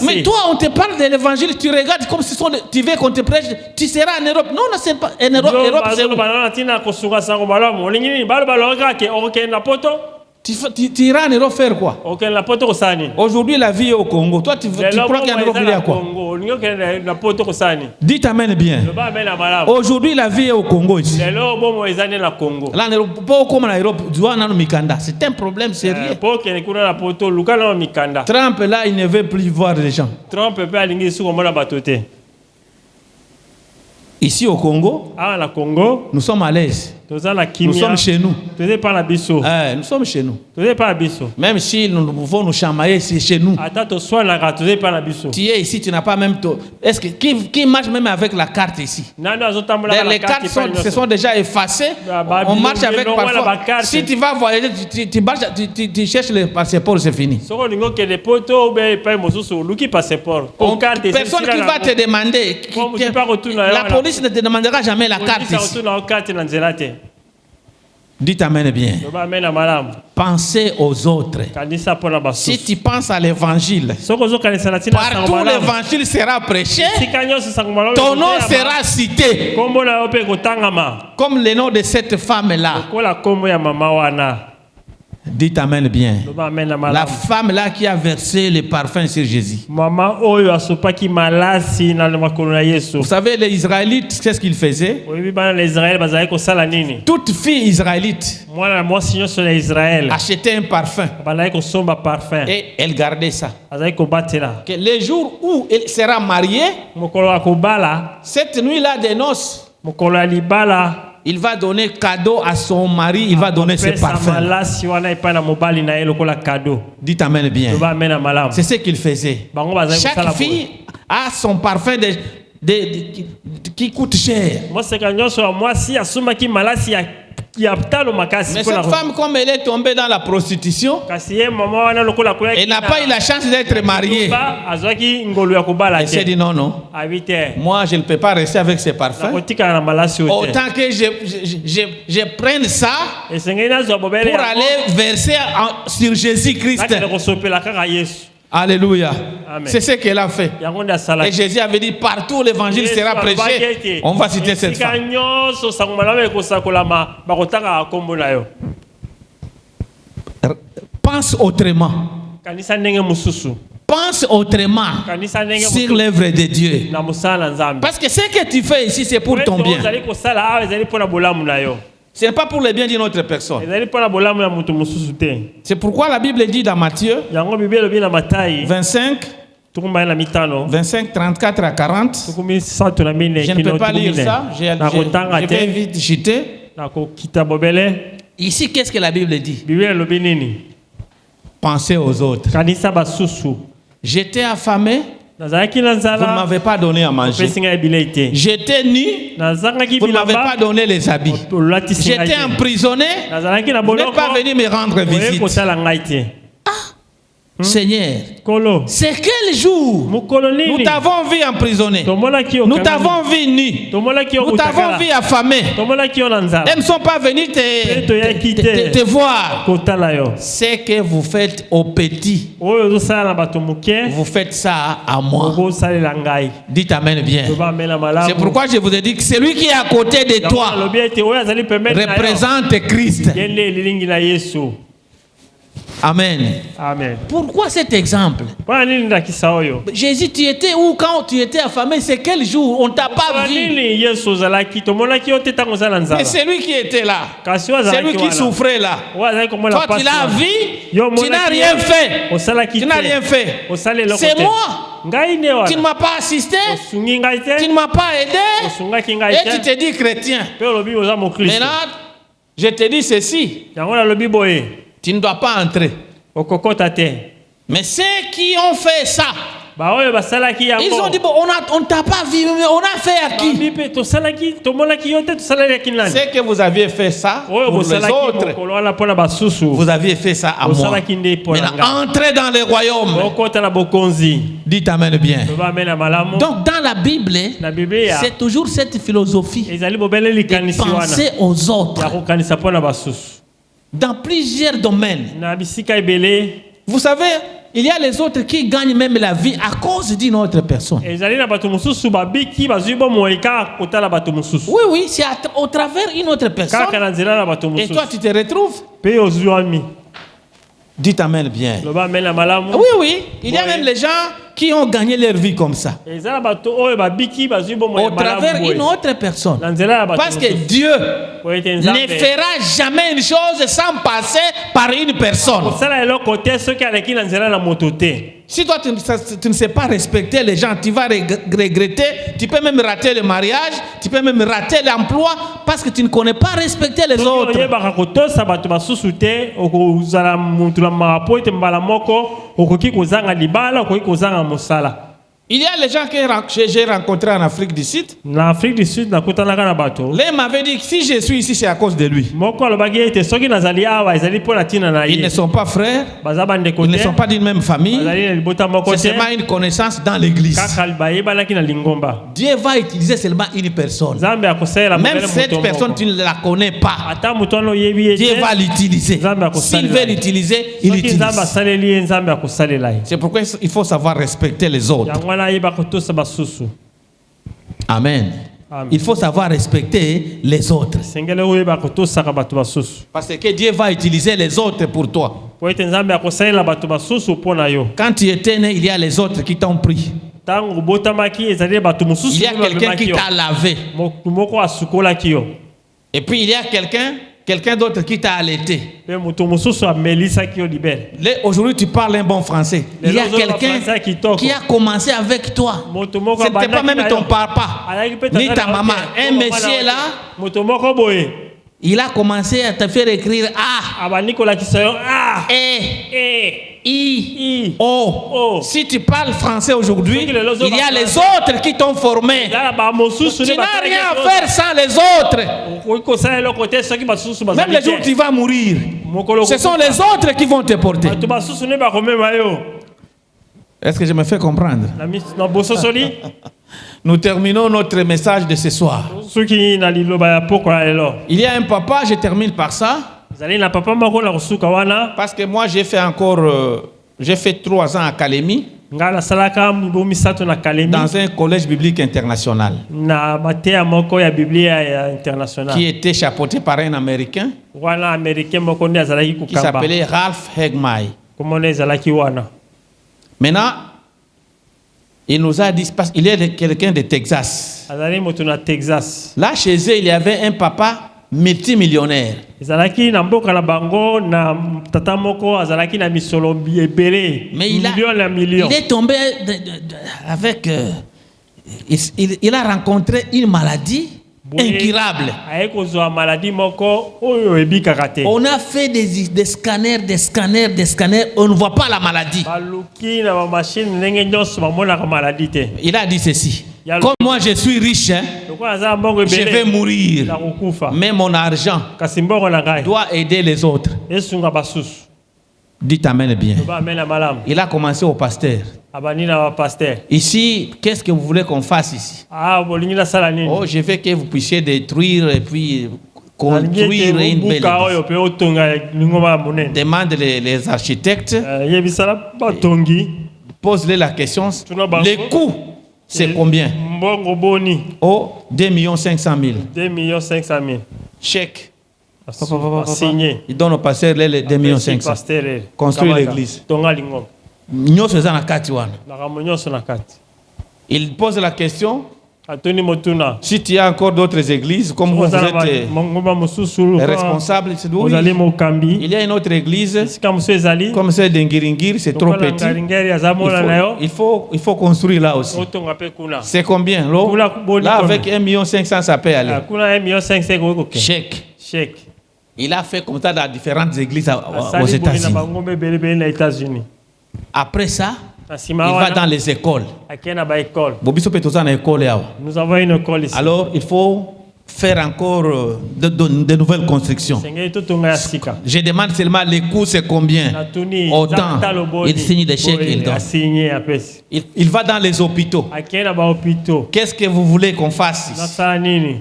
Mais toi, on te parle de l'évangile, tu regardes comme si tu veux qu'on te prêche, tu seras en Europe. Non, c'est pas en Europe. Europe, c'est où? Tu iras en Europe faire quoi? Aujourd'hui, la vie est au Congo. Toi, tu crois qu'en Europe, il y a quoi? Dites amen bien. Aujourd'hui, la vie est au Congo ici. Là, en Europe, pas comme en Europe, c'est un problème sérieux. Trump, là, il ne veut plus voir les gens. Ici au Congo, nous sommes à l'aise. Nous sommes chez nous. Nous sommes chez nous. Même si nous pouvons nous chamailler, c'est chez nous. Tu es ici, tu n'as pas même... Est-ce que qui marche même avec la carte ici? Les cartes se sont déjà effacées. On marche avec parfois. Si tu vas voyager, tu cherches le passeport, c'est fini. Personne qui va te demander. La police ne te demandera jamais la carte ici. Dites amen bien. Pensez aux autres. Si tu penses à l'évangile, partout l'évangile sera prêché, ton nom sera cité. Comme le nom de cette femme-là. Dites amen bien. La femme là qui a versé le parfum sur Jésus. Vous savez, les Israélites, qu'est-ce qu'ils faisaient? Toute fille israélite achetait un parfum et elle gardait ça. Que le jour où elle sera mariée, cette nuit-là des noces, il va donner cadeau à son mari, il va donner ses parfums. Dites amen bien. C'est ce qu'il faisait. Chaque fille a son parfum qui coûtent cher. Mais cette femme, comme elle est tombée dans la prostitution, elle n'a pas eu la chance d'être mariée. Elle s'est dit non, moi je ne peux pas rester avec ces parfums. Autant que je prenne ça pour aller verser sur Jésus-Christ. Alléluia. C'est ce qu'elle a fait. Et Jésus avait dit partout l'évangile sera prêché. On va citer cette femme. Pense autrement. Pense autrement sur l'œuvre de Dieu. Parce que ce que tu fais ici, c'est pour ton bien. Ce n'est pas pour le bien d'une autre personne. C'est pourquoi la Bible dit dans Matthieu 25, 34 à 40. Je ne peux pas lire ça. Je vais vite jeter. Ici, qu'est-ce que la Bible dit? Pensez aux autres. J'étais affamé. Vous ne m'avez pas donné à manger. J'étais nu. Vous ne m'avez pas donné les habits. J'étais emprisonné. Vous n'êtes pas venu me rendre visite. Seigneur, c'est quel jour nous t'avons vu emprisonné, nous t'avons vu nu, nous t'avons vu affamé. Elles ne sont pas venus te voir. C'est que vous faites au petit, vous faites ça à moi. Dites amen bien. C'est pourquoi je vous ai dit que celui qui est à côté de toi représente Christ. Amen. Amen. Pourquoi cet exemple? Jésus, tu étais où quand tu étais affamé? C'est quel jour? On ne t'a pas vu. Mais c'est lui qui était là. C'est lui qui souffrait là. Toi, tu l'as vu. Tu n'as rien fait. Tu n'as rien fait. C'est moi. Tu ne m'as pas assisté. Tu ne m'as pas aidé. Et tu te dis chrétien. Maintenant, je te dis ceci. Tu ne dois pas entrer. Mais ceux qui ont fait ça, ils ont dit bon, on ne t'a pas vu, mais on a fait à qui? C'est que vous aviez fait ça pour les autres. Vous aviez fait ça à moi. Maintenant, entrez dans le royaume. Dites amen bien. Donc dans la Bible, c'est toujours cette philosophie de penser aux autres. Dans plusieurs domaines. Vous savez, il y a les autres qui gagnent même la vie à cause d'une autre personne. Oui, c'est au travers d'une autre personne. Et toi, tu te retrouves. Dites amen bien. Oui, il y a même les gens qui ont gagné leur vie comme ça. Au travers d'une autre personne. Parce que Dieu ne fera jamais une chose sans passer par une personne. Si toi tu ne sais pas respecter les gens, tu vas regretter. Tu peux même rater le mariage, tu peux même rater l'emploi parce que tu ne connais pas respecter les autres. Il y a les gens que j'ai rencontrés en Afrique du Sud. L'Afrique du Sud, l'un m'avait dit que si je suis ici, c'est à cause de lui. Ils ne sont pas frères, ils ne sont pas d'une même famille. C'est seulement une connaissance dans l'église. Dieu va utiliser seulement une personne. Même cette personne, tu ne la connais pas. Dieu va l'utiliser. S'il veut l'utiliser, il l'utilise. C'est pourquoi il faut savoir respecter les autres. Amen. Il faut savoir respecter les autres. Parce que Dieu va utiliser les autres pour toi. Quand tu étais né, il y a les autres qui t'ont pris. Il y a quelqu'un qui t'a lavé. Et puis il y a quelqu'un d'autre qui t'a allaité. Aujourd'hui, tu parles un bon français. Il y a quelqu'un qui a commencé avec toi. Ce n'était pas même ton papa, ni ta maman. Un monsieur là, il a commencé à te faire écrire A. I-O. Si tu parles français aujourd'hui, il y a les autres qui t'ont formé. Tu n'as rien à faire sans les autres. Même les jours où tu vas mourir, ce sont les autres qui vont te porter. Est-ce que je me fais comprendre? Nous terminons notre message de ce soir. Il y a un papa, je termine par ça. Parce que moi j'ai fait 3 ans à Kalemi. Dans un collège biblique international. Qui était chapeauté par un Américain. Qui s'appelait Ralph Hegmai. Maintenant, il nous a dit, parce qu'il est quelqu'un de Texas. Là, chez eux, il y avait un papa multimillionnaire. Mais il est tombé avec... il a rencontré une maladie incurable. On a fait des scanners, on ne voit pas la maladie. Il a dit ceci: comme moi je suis riche, je vais mourir, mais mon argent doit aider les autres. Dites amen bien. Il a commencé au pasteur. Ici, qu'est-ce que vous voulez qu'on fasse ici? Oh, je veux que vous puissiez détruire et puis construire une belle église. Demande les architectes. Pose-les la question. Les coûts, c'est combien? Oh, 2 500 000. 2 500 000. Chèque. Signé. Il donne au pasteur les 2 500 000. Construire l'église. Il pose la question: si tu as encore d'autres églises, comme vous êtes responsable, il y a une autre église, comme celle d'Ngiringir, c'est trop petit. Il faut construire là aussi. C'est combien? Là, avec 1 500 000, ça peut aller. Chèque. Il a fait comme ça dans différentes églises aux États-Unis. Après ça, il va dans les écoles. Nous avons une école ici. Alors, il faut faire encore de nouvelles constructions. Je demande seulement les coûts, c'est combien? Autant. Il signe des chèques, il donne. Il va dans les hôpitaux. Qu'est-ce que vous voulez qu'on fasse ici?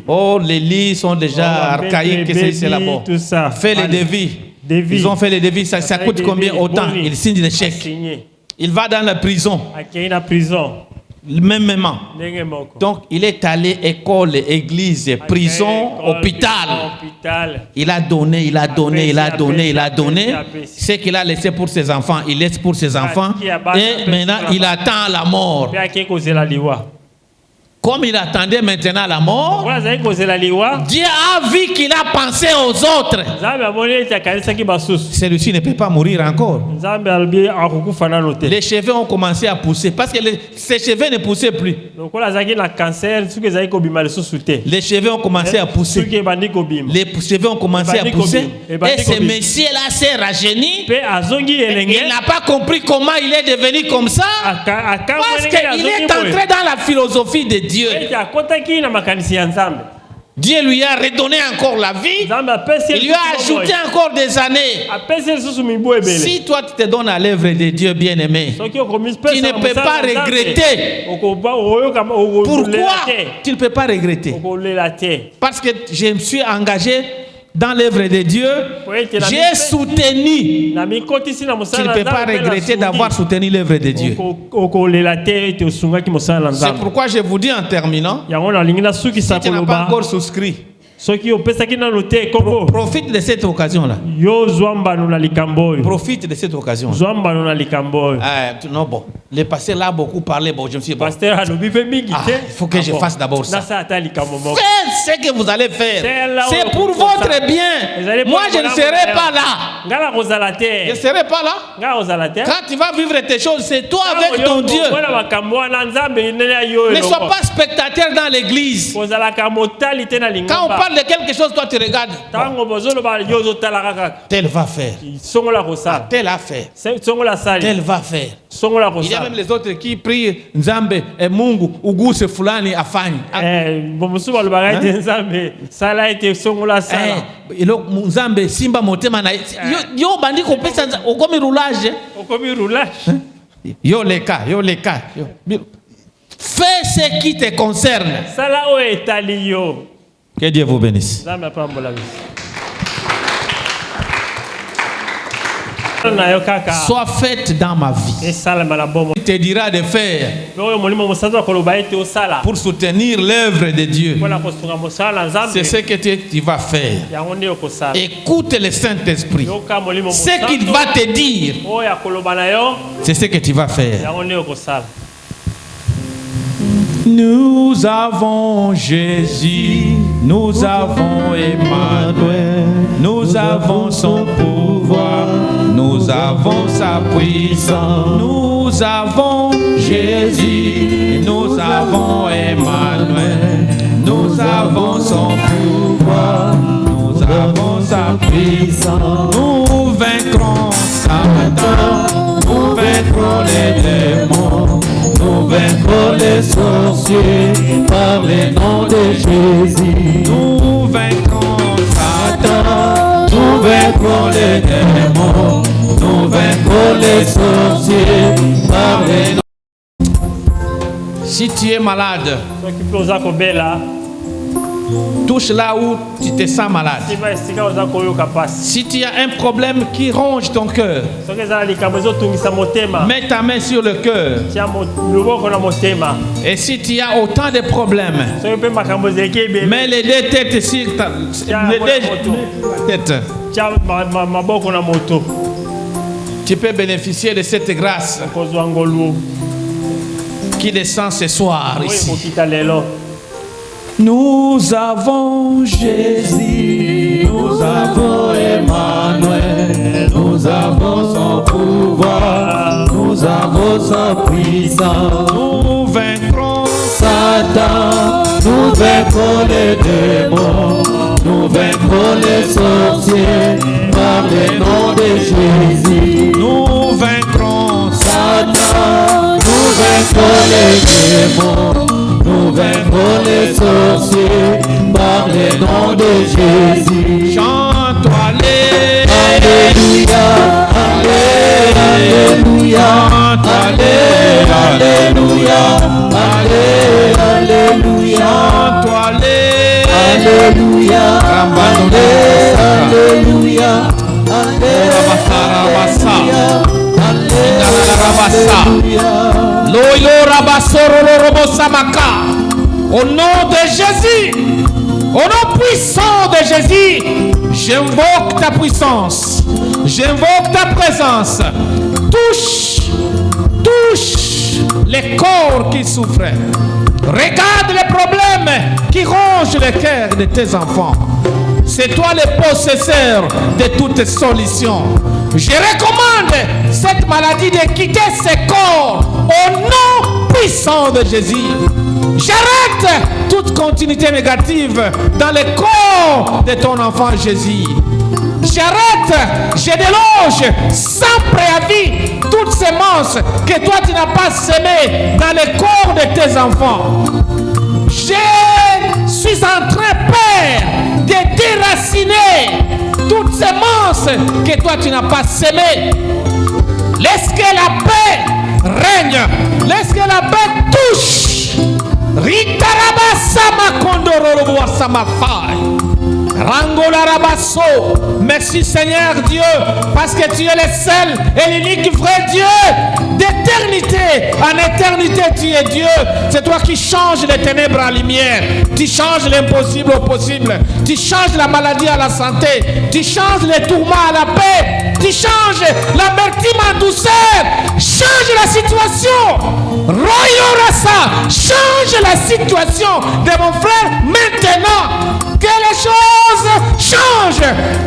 Oh, les lits sont déjà archaïques, c'est là-bas. Fais les devis. Ils ont fait les devis, ça coûte combien? Autant. Il signe des chèques. Il va dans la prison. Même moment. Donc, il est allé école, église, prison, hôpital. Il a donné. Ce qu'il a laissé pour ses enfants, il laisse pour ses enfants. Et maintenant, il attend la mort. Comme il attendait maintenant la mort, Dieu a vu qu'il a pensé aux autres. Celui-ci ne peut pas mourir encore. Les cheveux ont commencé à pousser parce que ses cheveux ne poussaient plus. Les cheveux ont commencé à pousser. Les cheveux ont commencé à pousser. Et ce monsieur-là s'est rajeuni. Il n'a pas compris comment il est devenu comme ça. Parce qu'il est entré dans la philosophie de Dieu. Dieu lui a redonné encore la vie. Il lui a ajouté encore des années. Si toi tu te donnes à l'œuvre de Dieu bien-aimé, tu ne peux pas regretter. Pourquoi tu ne peux pas regretter? Parce que je me suis engagé dans l'œuvre de Dieu, j'ai soutenu. Tu ne peux pas regretter d'avoir soutenu l'œuvre de Dieu. C'est pourquoi je vous dis en terminant, si tu n'as pas encore souscrit, profite de cette occasion-là. Profite de cette occasion. Non, bon. Le pasteur là a beaucoup parlé. Bon, je me suis dit, il faut que je fasse d'abord ça. Faites ce que vous allez faire. C'est pour votre bien. Moi, je ne serai pas là. Je ne serai pas là. Quand tu vas vivre tes choses, c'est toi avec ton Dieu. Ne sois pas spectateur dans l'église. Quand on parle parle de quelque chose, toi tu regardes. Tel va faire. Tel a fait. Tel va faire. Il y a même les autres qui prient Nzambe et Mungu uguse fulani afanye. Nzambe simba motema na yo bandi ko pesa okomi roulage. Yo les cas. Fais ce qui te concerne. Que Dieu vous bénisse. Sois faite dans ma vie. Il te dira de faire pour soutenir l'œuvre de Dieu. C'est ce que tu vas faire. Écoute le Saint-Esprit. Ce qu'il va te dire, c'est ce que tu vas faire. Nous avons Jésus, nous avons Emmanuel, nous avons son pouvoir, nous avons sa puissance. Nous avons Jésus, nous avons Emmanuel, nous avons son pouvoir, nous avons sa puissance. Nous vaincrons Satan, nous vaincrons les démons. Nous vaincrons les sorciers par le nom de Jésus. Nous vaincrons Satan, nous vaincrons les démons. Nous vaincrons les sorciers par le nom. Si tu es malade, touche là où tu te sens malade. Si tu as un problème qui ronge ton cœur, mets ta main sur le cœur. Et si tu as autant de problèmes, mets les deux têtes sur ta tête. Tu peux bénéficier de cette grâce qui descend ce soir ici. Nous avons Jésus, nous avons Emmanuel, nous avons son pouvoir, nous avons sa puissance. Nous vaincrons Satan, nous vaincrons les démons, nous vaincrons les sorciers par le nom de Jésus. Nous vaincrons Satan, nous vaincrons les démons. Nous vaincrons les sorciers par le nom de Jésus. Chante-toi, Alléluia, Alléluia, Alléluia, Alléluia, chante-toi, Alléluia, Alléluia, au nom de Jésus, au nom puissant de Jésus, j'invoque ta puissance, j'invoque ta présence. Touche les corps qui souffrent. Regarde les problèmes qui rongent le cœur de tes enfants. C'est toi le possesseur de toutes solutions. Je recommande cette maladie de quitter ce corps au nom puissant de Jésus. J'arrête toute continuité négative dans le corps de ton enfant Jésus. J'arrête, je déloge sans préavis toutes semences que toi tu n'as pas semées dans le corps de tes enfants. Je suis en train, Père, de déraciner toutes semences que toi tu n'as pas semées. Laisse que la paix règne. Laisse que la paix touche. Merci Seigneur Dieu, parce que tu es le seul et l'unique vrai Dieu. D'éternité en éternité, tu es Dieu. C'est toi qui changes les ténèbres en lumière. Tu changes l'impossible au possible. Tu changes la maladie à la santé. Tu changes les tourments à la paix. Tu changes l'amertume en douceur. Change la situation. Royorasa, change la situation de mon frère maintenant. Que les choses change.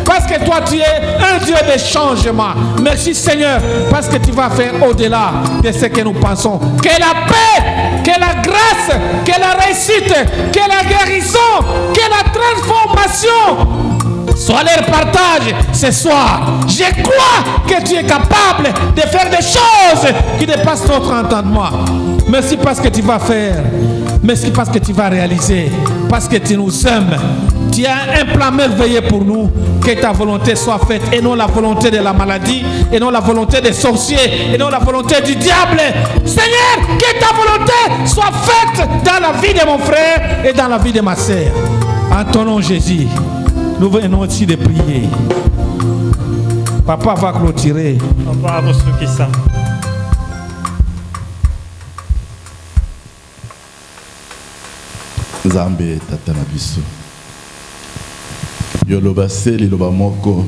Parce que toi, tu es un Dieu de changement. Merci Seigneur, parce que tu vas faire au-delà de ce que nous pensons. Que la paix, que la grâce, que la réussite, que la guérison, que la transformation soit leur partage ce soir. Je crois que tu es capable de faire des choses qui dépassent notre entendement. Merci parce que tu vas faire. Merci parce que tu vas réaliser. Parce que tu nous aimes. Tu as un plan merveilleux pour nous. Que ta volonté soit faite et non la volonté de la maladie, et non la volonté des sorciers, et non la volonté du diable. Seigneur, que ta volonté soit faite dans la vie de mon frère et dans la vie de ma sœur. En ton nom Jésus, nous venons aussi de prier. Papa va clôturer. Papa va clôturer ça. Nzambe tata na biso yoloba seli loba moko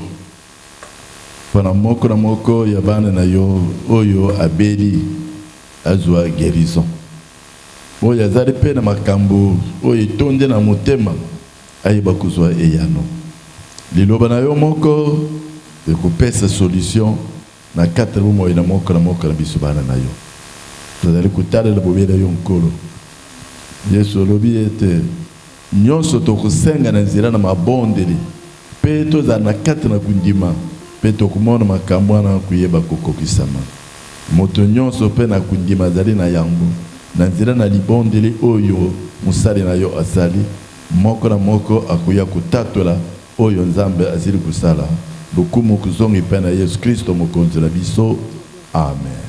pana moko na moko ya bana na yo oyo abeli azwa guérison oyo azali pe na makambo oyo etonde na motema ayeba kuzwa eyano liloba na yo moko ekopesa solution na kati bomo na moko na biso bana na yo tozali kutalela bobela yo nkolo Yesu lobi ete nyonso tokusenga na nzira na mabondeli pe toza na kati na kundima pe tokumona makambo na kuyeba kokokisama moto nyonso pe na kundima zali na yango na nzira na libondeli oyo musali na yo asali moko na moko akuya kutatola oyo Nzambe azili kusala bukumu kuzongi pe na Yesu Kristo mokonzi na biso amen.